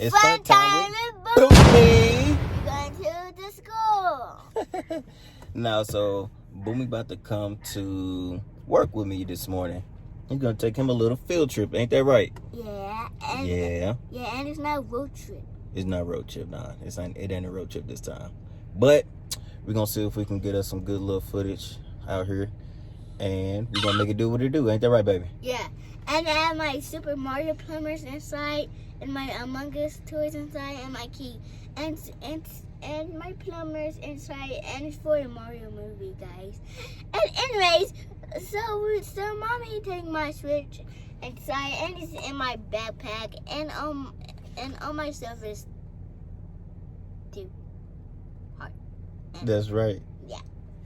It's fun time with with Boomy. Going to the school. Now, so Boomy about to come to work with me this morning. He's gonna take him a little field trip, ain't that right? Yeah. Yeah. Yeah, and it's not a road trip. It's not a road trip, nah. It ain't a road trip this time. But we're gonna see if we can get us some good little footage out here. And we're gonna make it do what it do, ain't that right, baby? Yeah. And I have my Super Mario plumbers inside, and my Among Us toys inside, and my key. And my plumbers inside, and it's for the Mario movie, guys. And anyways, so mommy take my Switch inside, and it's in my backpack, and all my stuff is too hard. That's right. Yeah.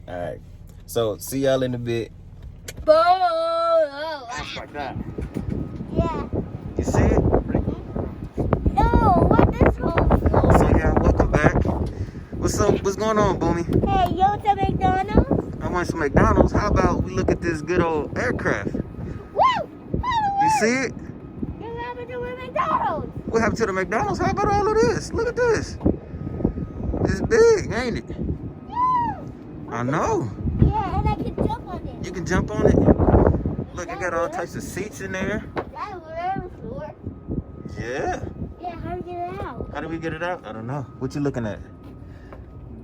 All right. So see y'all in a bit. Just like that. Yeah. You see it? No, what this hole for? So yeah, welcome back. What's up? What's going on, Boomy? Hey, you want some McDonald's? I want some McDonald's. How about we look at this good old aircraft? Woo! You see it? You have to do with McDonald's. What happened to the McDonald's? How about all of this? Look at this. It's big, ain't it? Yeah. I know. Yeah, and I can jump on it. You can jump on it. Look, I got all types of seats in there. That's where floor. Yeah. Yeah, how do you get it out? How do we get it out? I don't know. What you looking at?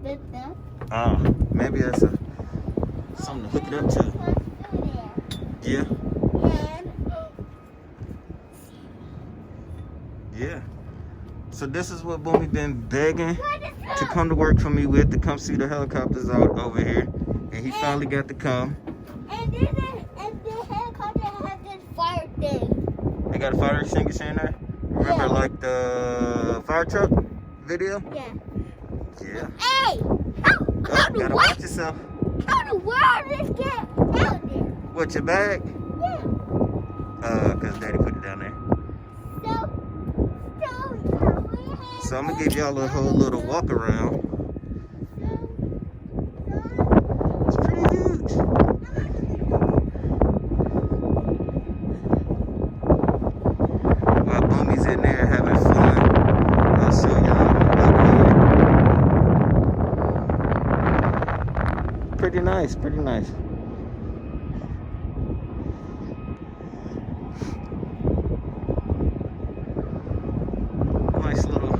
This. Maybe that's something to hook it up to. Yeah. Yeah. So this is what Boomy been begging to come to work for me with, to come see the helicopters out over here. And he finally got to come. And the helicopter has this fire thing. They got a fire extinguisher in there. Remember like the fire truck video? Yeah. Yeah. Hey! How Gotta what? watch yourself. How the world is get out there? What, your bag? Yeah. Cause Daddy put it down there. So I'm gonna give y'all a whole little walk around. It's pretty huge. While Boomy's in there having fun, I'll show y'all up here. Pretty nice, pretty nice. Nice little,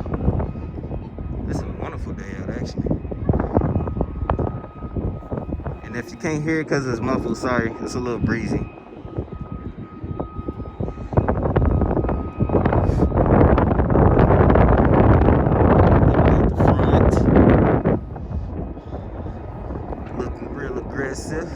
this is a wonderful day out actually. And if you can't hear it because it's muffled, sorry, it's a little breezy. At the front, looking real aggressive.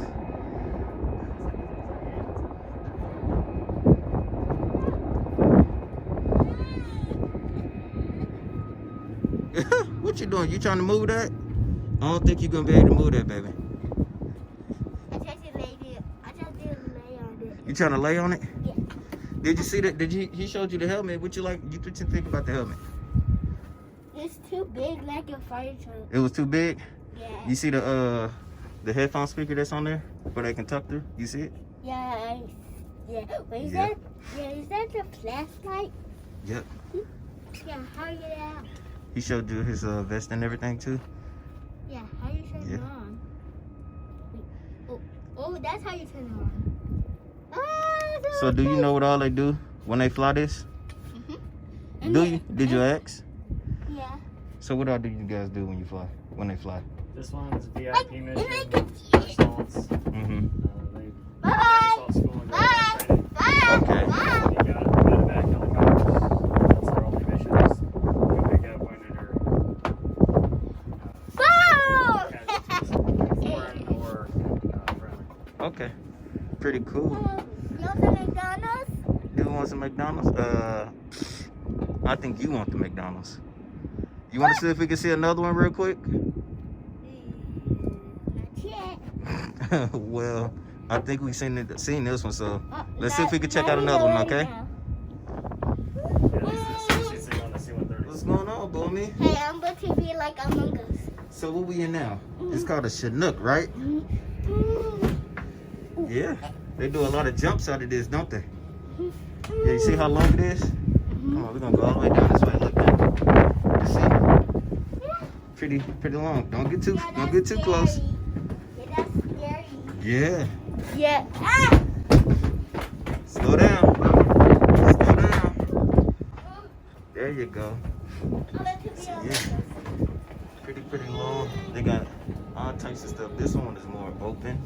What you doing? You trying to move that? I don't think you're gonna be able to move that, baby. I tried to lay on it. You trying to lay on it? Yeah. Did you see that? He showed you the helmet? What you think about the helmet? It's too big, like a fire truck. It was too big. Yeah. You see the headphone speaker that's on there where they can tuck through? You see it? Yeah. Wait, is Yeah. that? Yeah, is that the flashlight? Yep. Yeah. How you get it out? He showed you his vest and everything too. Yeah. How you turn Yeah. it on? Wait, oh, that's how you turn it on. Ah, So do you know what all they do when they fly this? And Do then- you? Did you ask? Yeah. So what all do you guys do when they fly? This one's VIP Like, mission. and I can- Assaults. Mm-hmm. They Bye. assault school and go Bye. to training. Bye. Okay. Bye. You got medevac helicopters. That's their only missions. We pick up wounded or Bye. casualties. Foreign or friendly. Okay. Pretty cool. You want some McDonald's? Do you want some McDonald's? I think you want the McDonald's. You want to see if we can see another one real quick? Not yet. Well, I think we've seen this one, so Oh, let's see if we can check out another one, okay? Yeah, this is CC on the C-130. What's going on, Boomy? Hey, I'm going to be like Among Us. So what we in now? It's called a Chinook, right? Yeah. They do a lot of jumps out of this, don't they? Yeah, you see how long it is? Come on, we're gonna go all the way down this way. Look, pretty long. Don't get too Scary. close. Yeah, that's scary. Yeah. Yeah. Ah! Slow down. Slow down. There you go. Oh, that could be on Yeah. Pretty long. They got all types of stuff. This one is more open.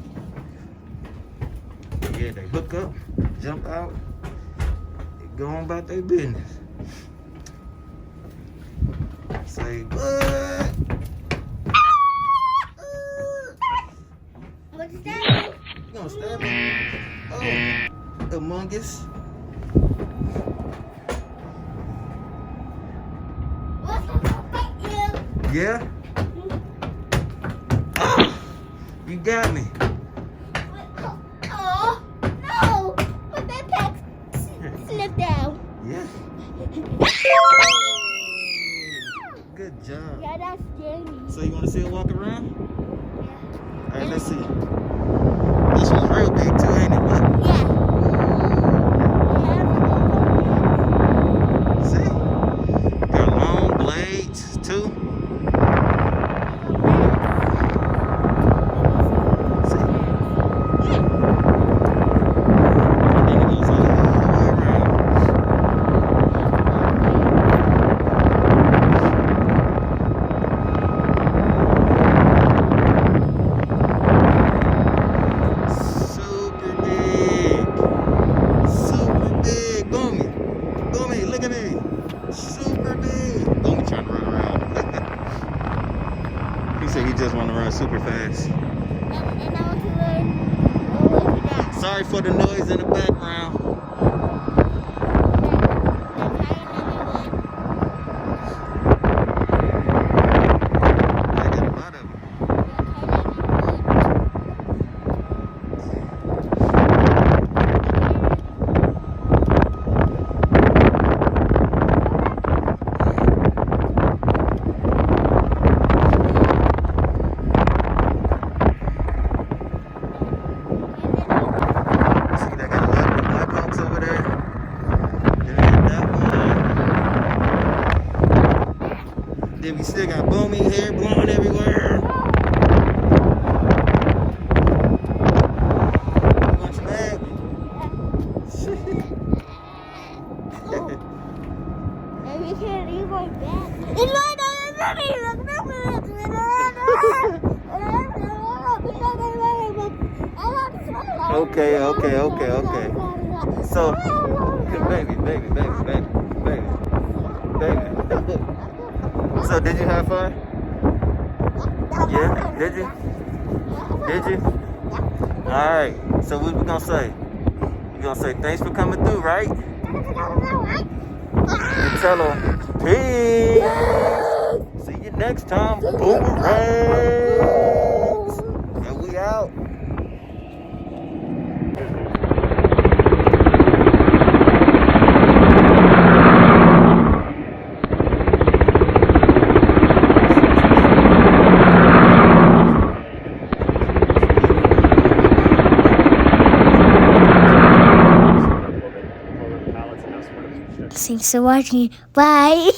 Yeah, they hook up, jump out, they go on about their business. Say what? What's that? You gonna stab me? Oh, Among Us. What's that? Fight you. Yeah. Ah, you got me. Oh, no. My backpack slipped out. Yeah. Good job. Yeah, that's scary. So you want to see it walk around? Yeah. All right, let's see. This one's real big too, ain't it? Look. Yeah. See? Got long blades too. See? And it goes all the way around. Super big. Super big. Boomy. Boomy, look at me. Super big. Boomy trying to run around. He said he just want to run super fast. And I want to learn what to that. Sorry for the noise in the background. I got a lot of them. See, they got a lot of the Black Hawks over there. Then we got that one. Then we still got Boomy hair blowing everywhere. You want your bag? And we can't leave our bag. Okay. So, baby. So, did you have fun? Yeah? Did you? All right. So, what we gonna say? We gonna say thanks for coming through, right? And tell them peace. See you next time. Boomerangs. And we out. Thanks for watching. Bye.